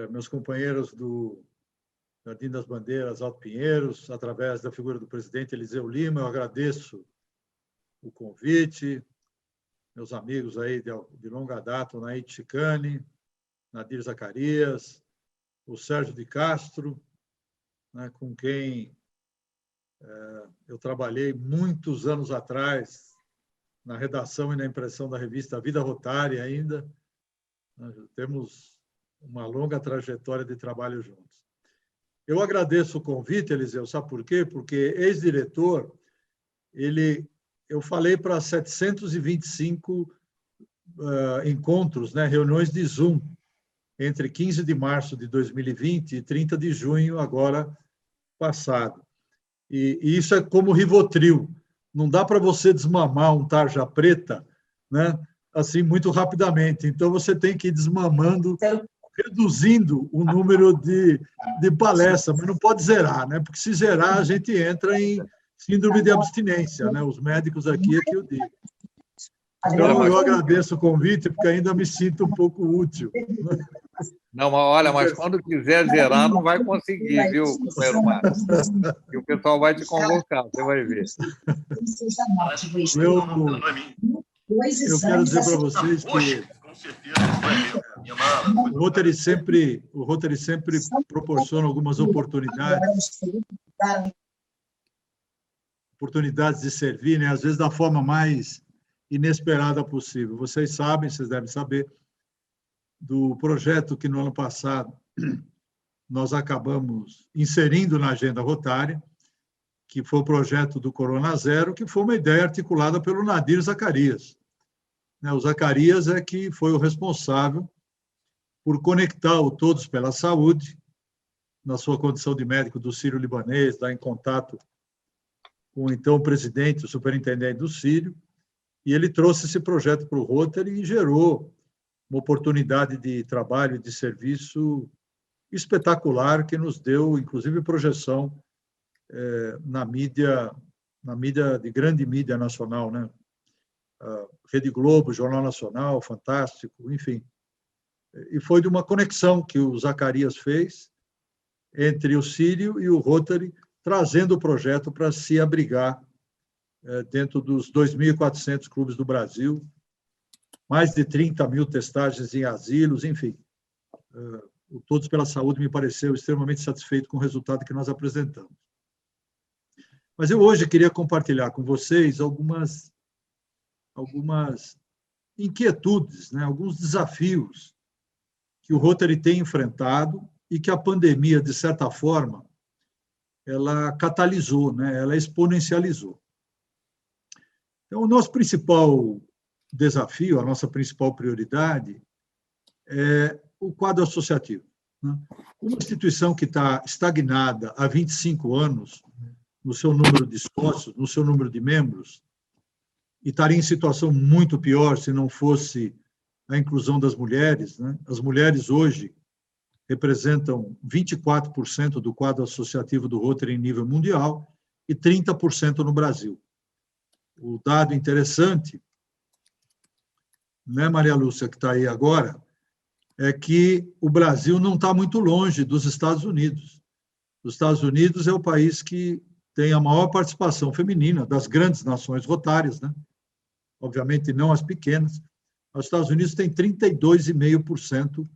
meus companheiros do Jardim das Bandeiras, Alto Pinheiros, através da figura do presidente Eliseu Lima, eu agradeço o convite, meus amigos aí de longa data, o Naid Chicane, Nadir Zacarias, o Sérgio de Castro, né, com quem eu trabalhei muitos anos atrás na redação e na impressão da revista Vida Rotária ainda. Nós temos uma longa trajetória de trabalho juntos. Eu agradeço o convite, Eliseu, sabe por quê? Porque ex-diretor, eu falei para 725 encontros, né, reuniões de Zoom, entre 15 de março de 2020 e 30 de junho, agora passado. E isso é como Rivotril. Não dá para você desmamar um tarja preta, né, assim, muito rapidamente. Então, você tem que ir desmamando, reduzindo o número de palestras, mas não pode zerar, né? Porque se zerar, a gente entra em síndrome de abstinência, né? Os médicos aqui é que eu digo. Então, eu agradeço o convite, porque ainda me sinto um pouco útil. Não, mas olha, mas quando quiser zerar, não vai conseguir, viu, companheiro Márcio? E o pessoal vai te convocar, você vai ver. Eu quero dizer para vocês que o Rotary sempre proporciona algumas oportunidades de servir, né? Às vezes da forma mais inesperada possível. Vocês sabem, vocês devem saber, do projeto que no ano passado nós acabamos inserindo na agenda rotária, que foi o projeto do Corona Zero, que foi uma ideia articulada pelo Nadir Zacarias. O Zacarias é que foi o responsável por conectar o Todos pela Saúde, na sua condição de médico do Sírio-Libanês, lá em contato com então o presidente, o superintendente do Sírio, e ele trouxe esse projeto para o Rotary e gerou uma oportunidade de trabalho e de serviço espetacular que nos deu, inclusive, projeção na mídia de grande mídia nacional, né? Rede Globo, Jornal Nacional, Fantástico, enfim. E foi de uma conexão que o Zacarias fez entre o Sírio e o Rotary, trazendo o projeto para se abrigar dentro dos 2.400 clubes do Brasil, mais de 30 mil testagens em asilos, enfim. O Todos pela Saúde me pareceu extremamente satisfeito com o resultado que nós apresentamos. Mas eu hoje queria compartilhar com vocês algumas inquietudes, né? Alguns desafios que o Rotary tem enfrentado e que a pandemia, de certa forma, ela catalisou, né? Ela exponencializou. Então, o nosso principal desafio, a nossa principal prioridade é o quadro associativo, né? Uma instituição que está estagnada há 25 anos no seu número de sócios, no seu número de membros, e estaria em situação muito pior se não fosse a inclusão das mulheres, né? As mulheres hoje representam 24% do quadro associativo do Rotary em nível mundial e 30% no Brasil. O dado interessante, né, Maria Lúcia, que está aí agora, é que o Brasil não está muito longe dos Estados Unidos. Os Estados Unidos é o país que tem a maior participação feminina das grandes nações rotárias, né? Obviamente não as pequenas. Os Estados Unidos têm 32,5%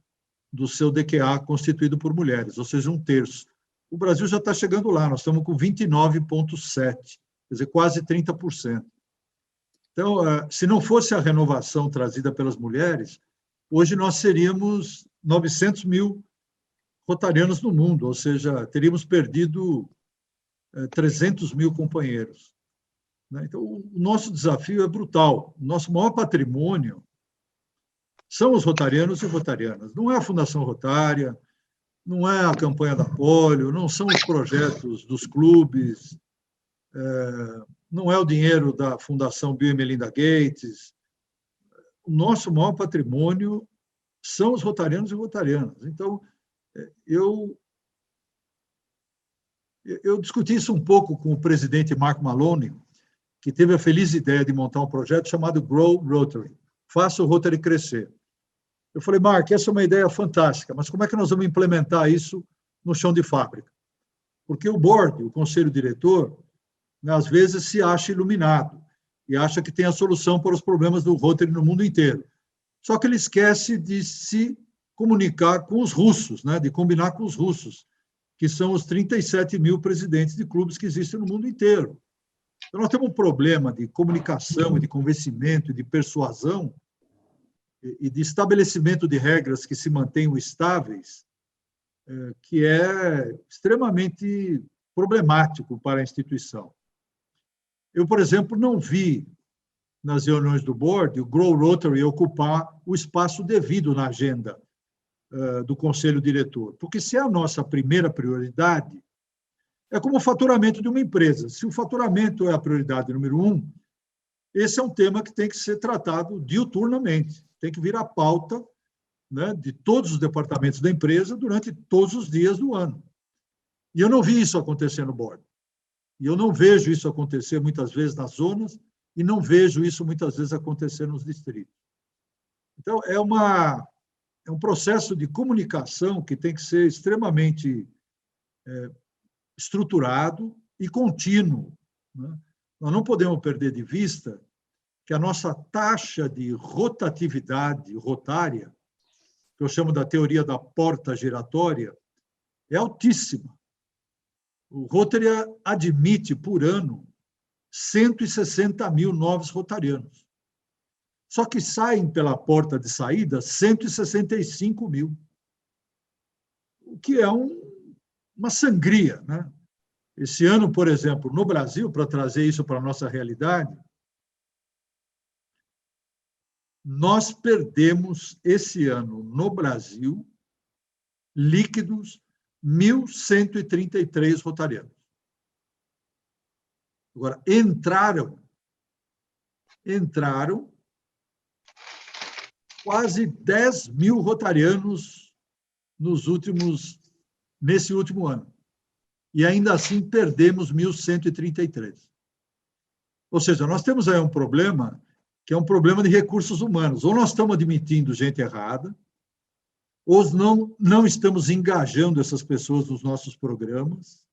do seu DQA constituído por mulheres, ou seja, 1/3. O Brasil já está chegando lá, nós estamos com 29,7%, quer dizer, quase 30%. Então, se não fosse a renovação trazida pelas mulheres, hoje nós seríamos 900 mil rotarianos no mundo, ou seja, teríamos perdido 300 mil companheiros. Então, o nosso desafio é brutal. O nosso maior patrimônio são os rotarianos e rotarianas. Não é a Fundação Rotária, não é a campanha da polio, não são os projetos dos clubes, não é o dinheiro da Fundação Bill e Melinda Gates. O nosso maior patrimônio são os rotarianos e rotarianas. Então, eu discuti isso um pouco com o presidente Mark Maloney, que teve a feliz ideia de montar um projeto chamado Grow Rotary, Faça o Rotary Crescer. Eu falei, Mark, essa é uma ideia fantástica, mas como é que nós vamos implementar isso no chão de fábrica? Porque o board, o conselho diretor, né, às vezes se acha iluminado e acha que tem a solução para os problemas do Rotary no mundo inteiro. Só que ele esquece de se comunicar com os russos, né, de combinar com os russos, que são os 37 mil presidentes de clubes que existem no mundo inteiro. Então, nós temos um problema de comunicação, de convencimento, de persuasão e de estabelecimento de regras que se mantenham estáveis, que é extremamente problemático para a instituição. Eu, por exemplo, não vi nas reuniões do board o Grow Rotary ocupar o espaço devido na agenda do conselho diretor, porque se é a nossa primeira prioridade, é como o faturamento de uma empresa. Se o faturamento é a prioridade número 1, esse é um tema que tem que ser tratado diuturnamente, tem que vir à pauta, né, de todos os departamentos da empresa durante todos os dias do ano. E eu não vi isso acontecer no board. E eu não vejo isso acontecer muitas vezes nas zonas e não vejo isso muitas vezes acontecer nos distritos. Então, é um processo de comunicação que tem que ser extremamente estruturado e contínuo, né? Nós não podemos perder de vista que a nossa taxa de rotatividade rotária, que eu chamo da teoria da porta giratória, é altíssima. O Rotary admite, por ano, 160 mil novos rotarianos. Só que saem pela porta de saída 165 mil, o que é uma sangria, né? Esse ano, por exemplo, no Brasil, para trazer isso para a nossa realidade, nós perdemos esse ano, no Brasil, líquidos, 1.133 rotarianos. Agora, entraram quase 10 mil rotarianos nesse último ano. E ainda assim perdemos 1.133. Ou seja, nós temos aí um problema que é um problema de recursos humanos. Ou nós estamos admitindo gente errada, ou não estamos engajando essas pessoas nos nossos programas,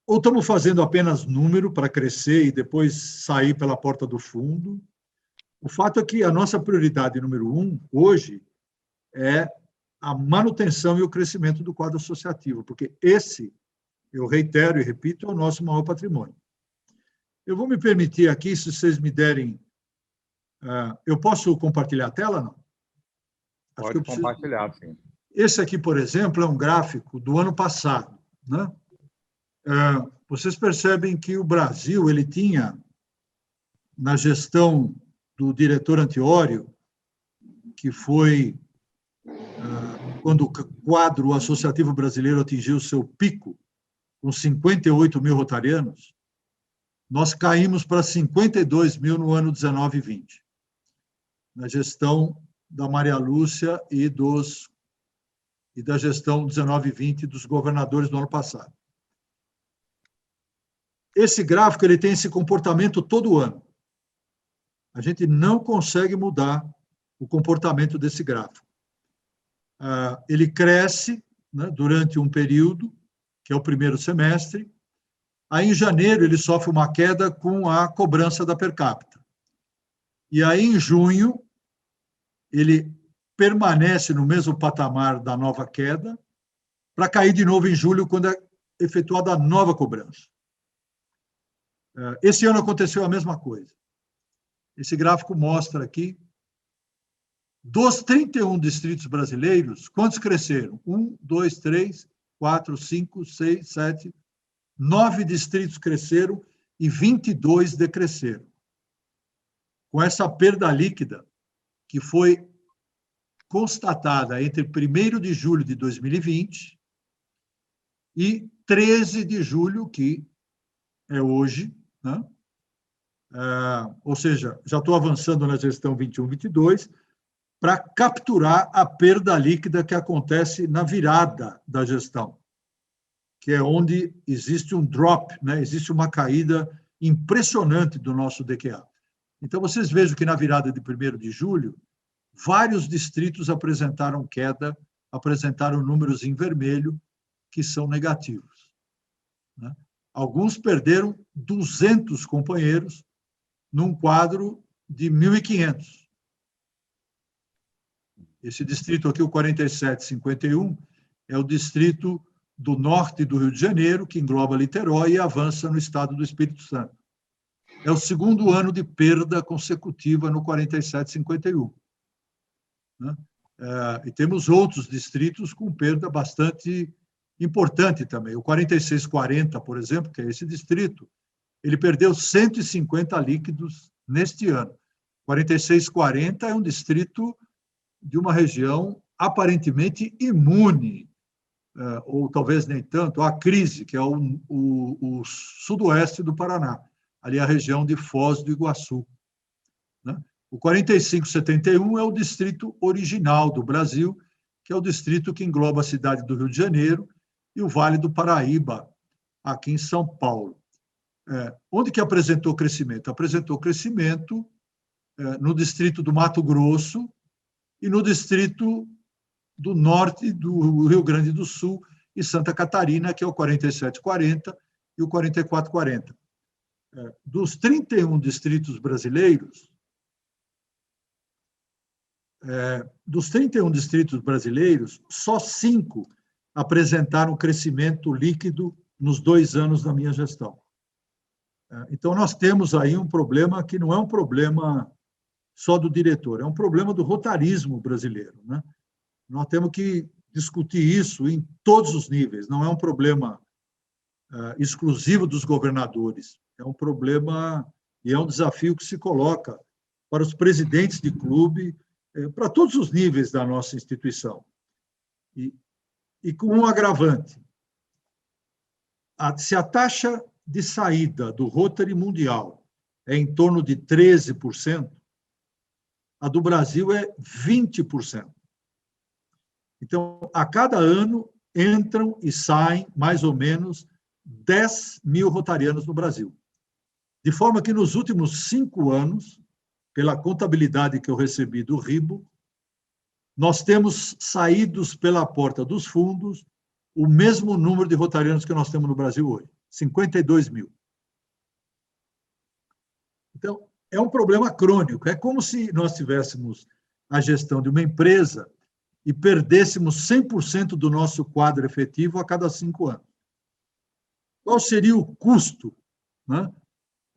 ou estamos fazendo apenas número para crescer e depois sair pela porta do fundo. O fato é que a nossa prioridade número 1, hoje, é a manutenção e o crescimento do quadro associativo, porque esse, eu reitero e repito, é o nosso maior patrimônio. Eu vou me permitir aqui, se vocês me derem... eu posso compartilhar a tela, não? Pode compartilhar, sim. Esse aqui, por exemplo, é um gráfico do ano passado, né? Vocês percebem que o Brasil ele tinha, na gestão do diretor Antiório, que foi quando o quadro associativo brasileiro atingiu seu pico, com 58 mil rotarianos, nós caímos para 52 mil no ano 19 e 20, na gestão da Maria Lúcia e da gestão 19 e 20 dos governadores do ano passado. Esse gráfico ele tem esse comportamento todo ano. A gente não consegue mudar o comportamento desse gráfico. Ele cresce, né, durante um período, que é o primeiro semestre. Aí, em janeiro, ele sofre uma queda com a cobrança da per capita. E aí, em junho, ele permanece no mesmo patamar da nova queda, para cair de novo em julho, quando é efetuada a nova cobrança. Esse ano aconteceu a mesma coisa. Esse gráfico mostra aqui, dos 31 distritos brasileiros, quantos cresceram? 1, 2, 3, 4, 5, 6, 7, 9 distritos cresceram e 22 decresceram. Com essa perda líquida, que foi constatada entre 1º de julho de 2020 e 13 de julho, que é hoje, né? Ou seja, já estou avançando na gestão 21-22, para capturar a perda líquida que acontece na virada da gestão, que é onde existe um drop, né? Existe uma caída impressionante do nosso DQA. Então, vocês vejam que na virada de 1º de julho, vários distritos apresentaram queda, apresentaram números em vermelho, que são negativos, né? Alguns perderam 200 companheiros num quadro de 1.500. Esse distrito aqui, o 4751, é o distrito do norte do Rio de Janeiro, que engloba Niterói e avança no estado do Espírito Santo. É o 2º ano de perda consecutiva no 4751. Né? E temos outros distritos com perda bastante importante também. O 4640, por exemplo, que é esse distrito, ele perdeu 150 líquidos neste ano. 4640 é um distrito de uma região aparentemente imune, ou talvez nem tanto, à crise, que é o sudoeste do Paraná, ali a região de Foz do Iguaçu, né? O 4571 é o distrito original do Brasil, que é o distrito que engloba a cidade do Rio de Janeiro e o Vale do Paraíba, aqui em São Paulo. Onde que apresentou crescimento? Apresentou crescimento no distrito do Mato Grosso e no distrito do norte do Rio Grande do Sul e Santa Catarina, que é o 4740 e o 4440. Dos 31 distritos brasileiros, só 5 apresentaram crescimento líquido nos 2 anos da minha gestão. Então, nós temos aí um problema que não é um problema só do diretor, é um problema do rotarismo brasileiro, né? Nós temos que discutir isso em todos os níveis, não é um problema exclusivo dos governadores, é um problema e é um desafio que se coloca para os presidentes de clube, para todos os níveis da nossa instituição. E com um agravante, se a taxa de saída do Rotary Mundial é em torno de 13%, a do Brasil é 20%. Então, a cada ano, entram e saem mais ou menos 10.000 rotarianos no Brasil. De forma que, nos últimos 5 anos, pela contabilidade que eu recebi do RIBO, nós temos saídos pela porta dos fundos o mesmo número de rotarianos que nós temos no Brasil hoje, 52.000. Então, é um problema crônico. É como se nós tivéssemos a gestão de uma empresa e perdêssemos 100% do nosso quadro efetivo a cada 5 anos. Qual seria o custo, né,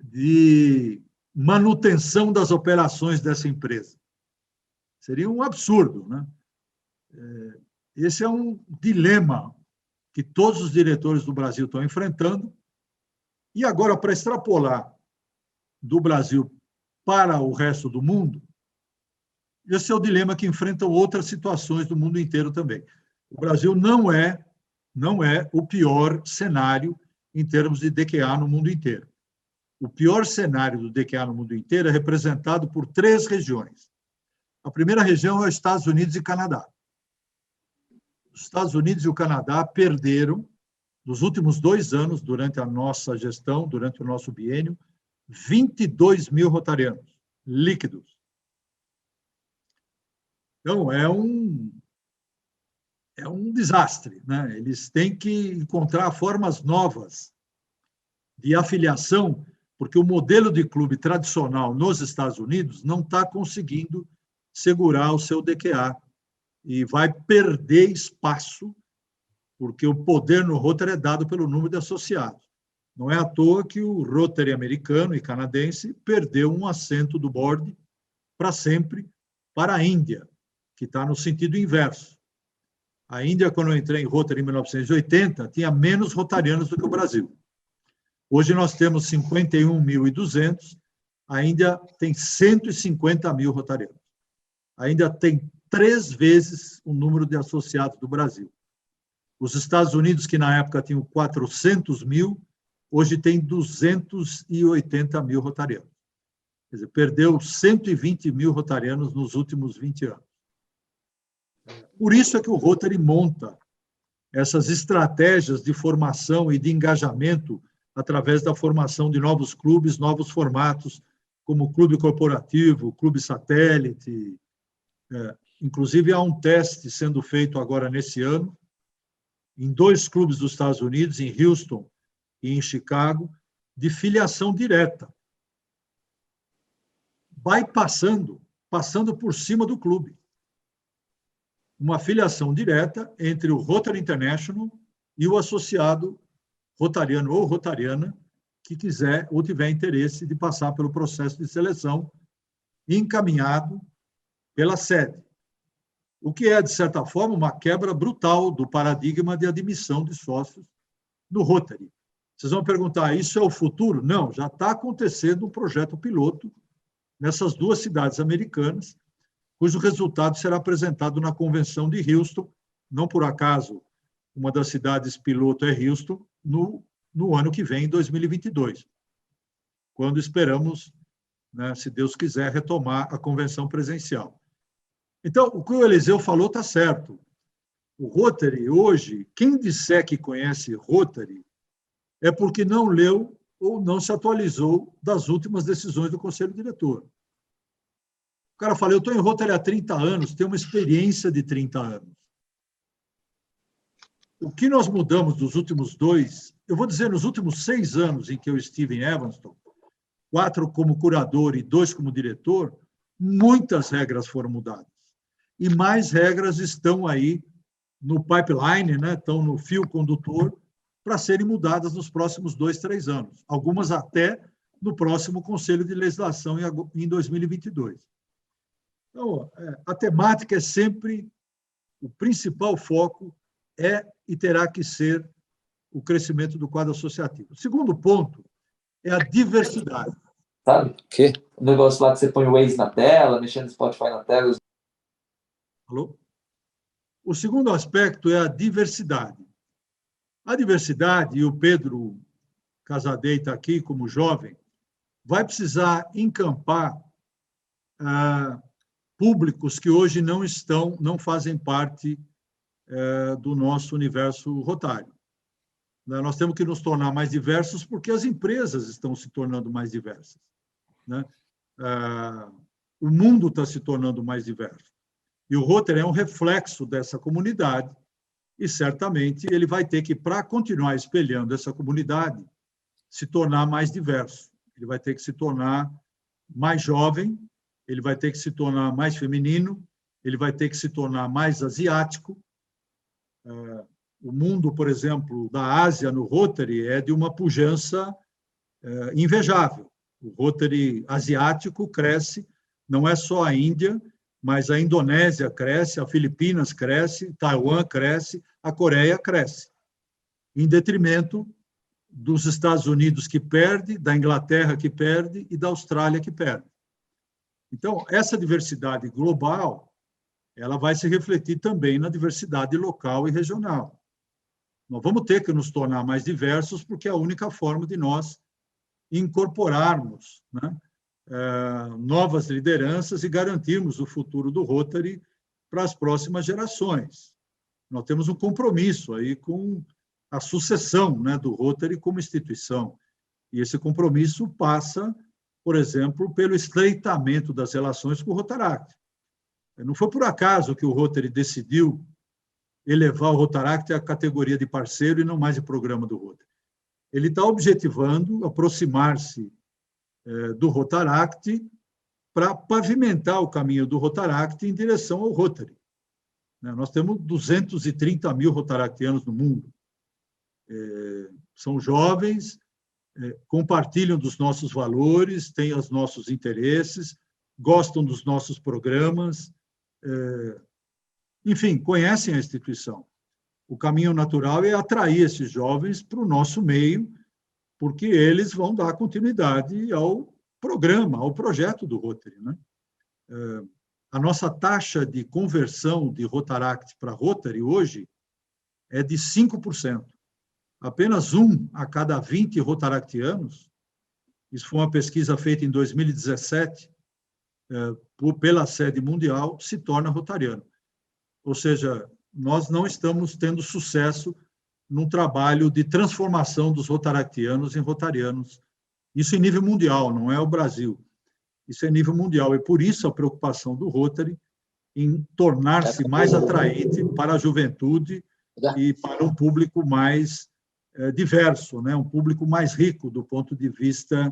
de manutenção das operações dessa empresa? Seria um absurdo, né? Esse é um dilema que todos os diretores do Brasil estão enfrentando. E agora, para extrapolar do Brasil para o resto do mundo, esse é o dilema que enfrentam outras situações do mundo inteiro também. O Brasil não é o pior cenário em termos de DQA no mundo inteiro. O pior cenário do DQA no mundo inteiro é representado por 3 regiões. A primeira região é os Estados Unidos e Canadá. Os Estados Unidos e o Canadá perderam, nos últimos 2 anos, durante a nossa gestão, durante o nosso biênio, 22.000 rotarianos líquidos. Então, é um desastre, né? Eles têm que encontrar formas novas de afiliação, porque o modelo de clube tradicional nos Estados Unidos não está conseguindo segurar o seu DQA e vai perder espaço, porque o poder no Rotary é dado pelo número de associados. Não é à toa que o Rotary americano e canadense perdeu um assento do board para sempre para a Índia, que está no sentido inverso. A Índia, quando eu entrei em Rotary em 1980, tinha menos rotarianos do que o Brasil. Hoje nós temos 51.200, a Índia tem 150.000 rotarianos. A Índia tem 3 vezes o número de associados do Brasil. Os Estados Unidos, que na época tinham 400.000, hoje tem 280.000 rotarianos. Quer dizer, perdeu 120.000 rotarianos nos últimos 20 anos. Por isso é que o Rotary monta essas estratégias de formação e de engajamento através da formação de novos clubes, novos formatos, como clube corporativo, clube satélite. Inclusive, há um teste sendo feito agora nesse ano, em 2 clubes dos Estados Unidos, em Houston e em Chicago, de filiação direta. Vai passando por cima do clube. Uma filiação direta entre o Rotary International e o associado rotariano ou rotariana que quiser ou tiver interesse de passar pelo processo de seleção encaminhado pela sede. O que é, de certa forma, uma quebra brutal do paradigma de admissão de sócios no Rotary. Vocês vão perguntar, isso é o futuro? Não, já está acontecendo um projeto piloto nessas 2 cidades americanas, cujo resultado será apresentado na Convenção de Houston, não por acaso uma das cidades piloto é Houston, no ano que vem, em 2022, quando esperamos, né, se Deus quiser, retomar a convenção presencial. Então, o que o Eliseu falou está certo. O Rotary, hoje, quem disser que conhece Rotary é porque não leu ou não se atualizou das últimas decisões do Conselho Diretor. O cara fala, eu estou em Rotary há 30 anos, tenho uma experiência de 30 anos. O que nós mudamos dos últimos 2, eu vou dizer, nos últimos 6 anos em que eu estive em Evanston, 4 como curador e 2 como diretor, muitas regras foram mudadas. E mais regras estão aí no pipeline, né? Estão no fio condutor, para serem mudadas nos próximos 2, 3 anos. Algumas até no próximo Conselho de Legislação em 2022. Então, a temática é sempre, o principal foco é e terá que ser o crescimento do quadro associativo. O segundo ponto é a diversidade. Sabe? O quê? O negócio lá que você põe o Waze na tela, mexendo no Spotify na tela. Alô? O segundo aspecto é a diversidade. A diversidade, e o Pedro Casadei está aqui como jovem, vai precisar encampar públicos que hoje não fazem parte do nosso universo rotário. Nós temos que nos tornar mais diversos porque as empresas estão se tornando mais diversas, né? O mundo está se tornando mais diverso. E o Rotary é um reflexo dessa comunidade e, certamente, ele vai ter que, para continuar espelhando essa comunidade, se tornar mais diverso. Ele vai ter que se tornar mais jovem, ele vai ter que se tornar mais feminino, ele vai ter que se tornar mais asiático. O mundo, por exemplo, da Ásia no Rotary é de uma pujança invejável. O Rotary asiático cresce, não é só a Índia, mas a Indonésia cresce, a Filipinas cresce, Taiwan cresce, a Coreia cresce, em detrimento dos Estados Unidos que perde, da Inglaterra que perde e da Austrália que perde. Então, essa diversidade global, ela vai se refletir também na diversidade local e regional. Nós vamos ter que nos tornar mais diversos, porque é a única forma de nós incorporarmos, né, novas lideranças e garantirmos o futuro do Rotary para as próximas gerações. Nós temos um compromisso aí com a sucessão, né, do Rotary como instituição. E esse compromisso passa, por exemplo, pelo estreitamento das relações com o Rotaract. Não foi por acaso que o Rotary decidiu elevar o Rotaract à categoria de parceiro e não mais de programa do Rotary. Ele está objetivando aproximar-se do Rotaract para pavimentar o caminho do Rotaract em direção ao Rotary. Nós temos 230 mil rotaractianos no mundo. São jovens, compartilham dos nossos valores, têm os nossos interesses, gostam dos nossos programas, enfim, conhecem a instituição. O caminho natural é atrair esses jovens para o nosso meio, porque eles vão dar continuidade ao programa, ao projeto do Rotary, né? A nossa taxa de conversão de Rotaract para Rotary hoje é de 5%. Apenas 1 a cada 20 rotaractianos, isso foi uma pesquisa feita em 2017, pela sede mundial, se torna rotariano. Ou seja, nós não estamos tendo sucesso num trabalho de transformação dos rotaractianos em rotarianos. Isso em nível mundial, não é o Brasil. Isso é nível mundial. E por isso a preocupação do Rotary em tornar-se mais atraente para a juventude e para um público mais diverso, né? Um público mais rico do ponto de vista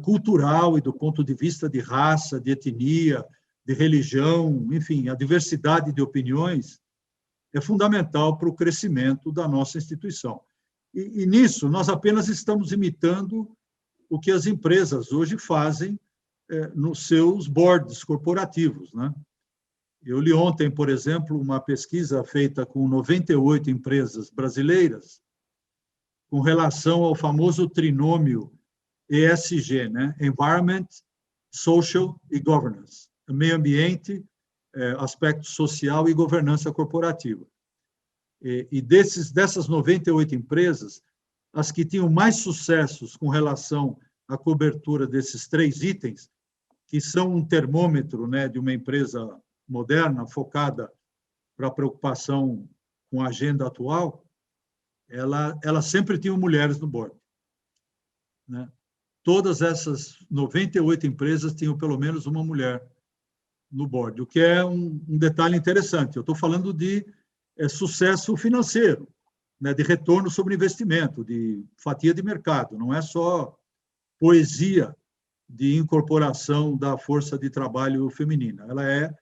cultural e do ponto de vista de raça, de etnia, de religião, enfim, a diversidade de opiniões é fundamental para o crescimento da nossa instituição. E nisso, nós apenas estamos imitando o que as empresas hoje fazem nos seus boards corporativos, né? Eu li ontem, por exemplo, uma pesquisa feita com 98 empresas brasileiras com relação ao famoso trinômio ESG, né? Environment, Social e Governance. Meio ambiente, aspecto social e governança corporativa. E dessas 98 empresas, as que tinham mais sucessos com relação à cobertura desses 3 itens, que são um termômetro, né, de uma empresa moderna, focada para a preocupação com a agenda atual, ela sempre tinham mulheres no board, né? Todas essas 98 empresas tinham pelo menos uma mulher no board, o que é um detalhe interessante. Eu estou falando de sucesso financeiro, né, de retorno sobre investimento, de fatia de mercado, não é só poesia de incorporação da força de trabalho feminina. Ela é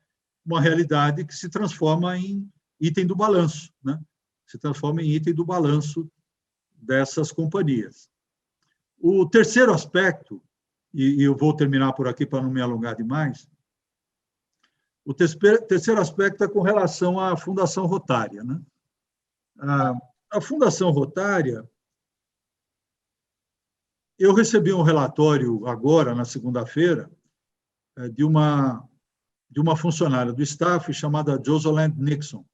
uma realidade que se transforma em item do balanço, né? Se transforma em item do balanço dessas companhias. O terceiro aspecto, e eu vou terminar por aqui para não me alongar demais, o terceiro aspecto é com relação à Fundação Rotária, né? A Fundação Rotária, eu recebi um relatório agora, na segunda-feira, de uma funcionária do staff chamada Joseland Nixon,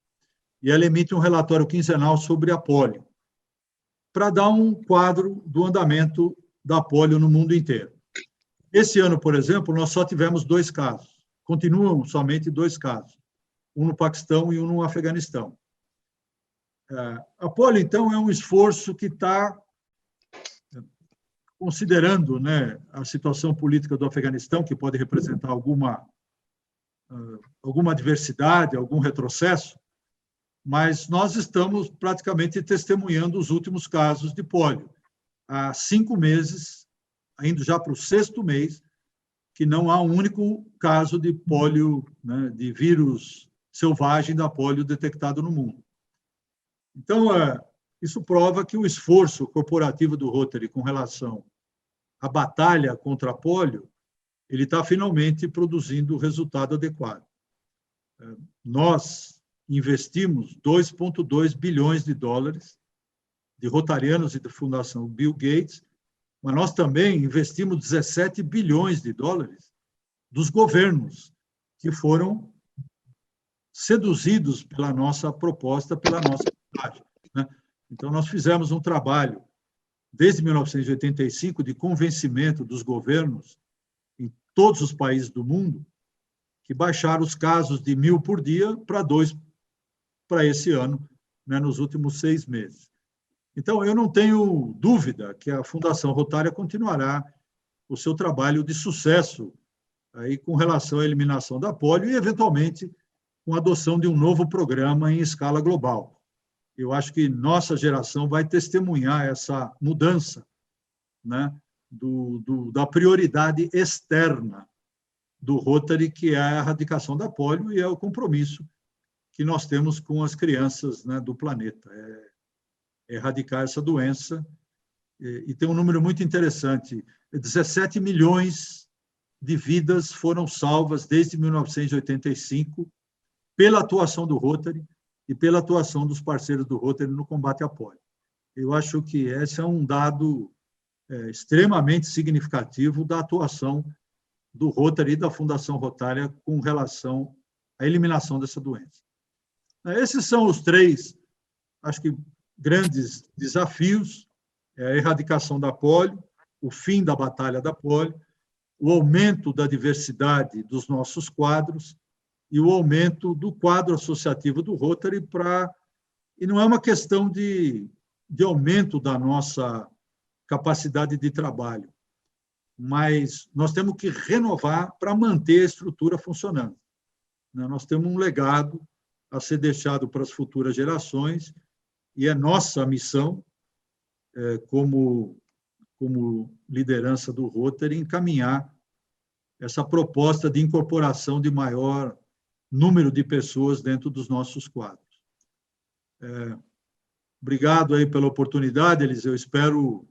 e ela emite um relatório quinzenal sobre a polio, para dar um quadro do andamento da polio no mundo inteiro. Esse ano, por exemplo, nós só tivemos 2 casos, continuam somente 2 casos, um no Paquistão e um no Afeganistão. A polio, então, é um esforço que está considerando, né, a situação política do Afeganistão, que pode representar alguma diversidade, algum retrocesso, mas nós estamos praticamente testemunhando os últimos casos de polio. Há 5 meses, indo já para o 6º mês, que não há um único caso de polio, né, de vírus selvagem da polio detectado no mundo. Então, isso prova que o esforço corporativo do Rotary com relação à batalha contra a polio, ele está finalmente produzindo o resultado adequado. Nós investimos 2,2 bilhões de dólares de rotarianos e da Fundação Bill Gates, mas nós também investimos 17 bilhões de dólares dos governos que foram seduzidos pela nossa proposta, pela nossa vontade, né? Então, nós fizemos um trabalho, desde 1985, de convencimento dos governos em todos os países do mundo, que baixaram os casos de 1.000 por dia para 2 para esse ano, né, nos últimos 6 meses. Então, eu não tenho dúvida que a Fundação Rotária continuará o seu trabalho de sucesso aí com relação à eliminação da polio e, eventualmente, com a adoção de um novo programa em escala global. Eu acho que nossa geração vai testemunhar essa mudança, né, da prioridade externa do Rotary, que é a erradicação da polio e é o compromisso que nós temos com as crianças, né, do planeta. Erradicar essa doença. E tem um número muito interessante: 17 milhões de vidas foram salvas desde 1985 pela atuação do Rotary e pela atuação dos parceiros do Rotary no combate à polio. Eu acho que esse é um dado extremamente significativo da atuação do Rotary e da Fundação Rotária com relação à eliminação dessa doença. Esses são os 3, acho que, grandes desafios: a erradicação da polio, o fim da batalha da polio, o aumento da diversidade dos nossos quadros e o aumento do quadro associativo do Rotary e não é uma questão de aumento da nossa capacidade de trabalho. mas nós temos que renovar para manter a estrutura funcionando. Nós temos um legado a ser deixado para as futuras gerações e é nossa missão, como liderança do Rotary, encaminhar essa proposta de incorporação de maior número de pessoas dentro dos nossos quadros. Obrigado aí pela oportunidade, Eliseu. Espero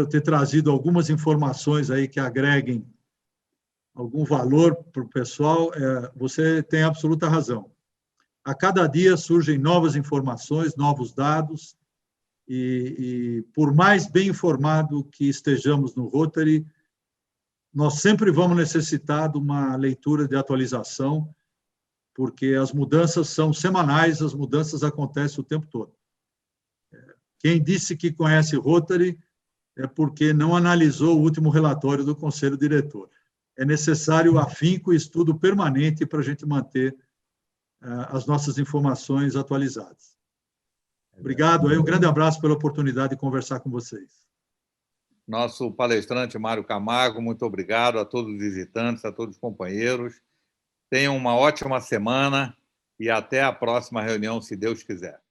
ter trazido algumas informações aí que agreguem algum valor para o pessoal. Você tem absoluta razão. A cada dia surgem novas informações, novos dados, e por mais bem informado que estejamos no Rotary, nós sempre vamos necessitar de uma leitura de atualização, porque as mudanças são semanais, as mudanças acontecem o tempo todo. Quem disse que conhece Rotary é porque não analisou o último relatório do Conselho Diretor. É necessário afinco e estudo permanente para a gente manter as nossas informações atualizadas. Obrigado, um grande abraço pela oportunidade de conversar com vocês. Nosso palestrante Mário Camargo, muito obrigado a todos os visitantes, a todos os companheiros. Tenham uma ótima semana e até a próxima reunião, se Deus quiser.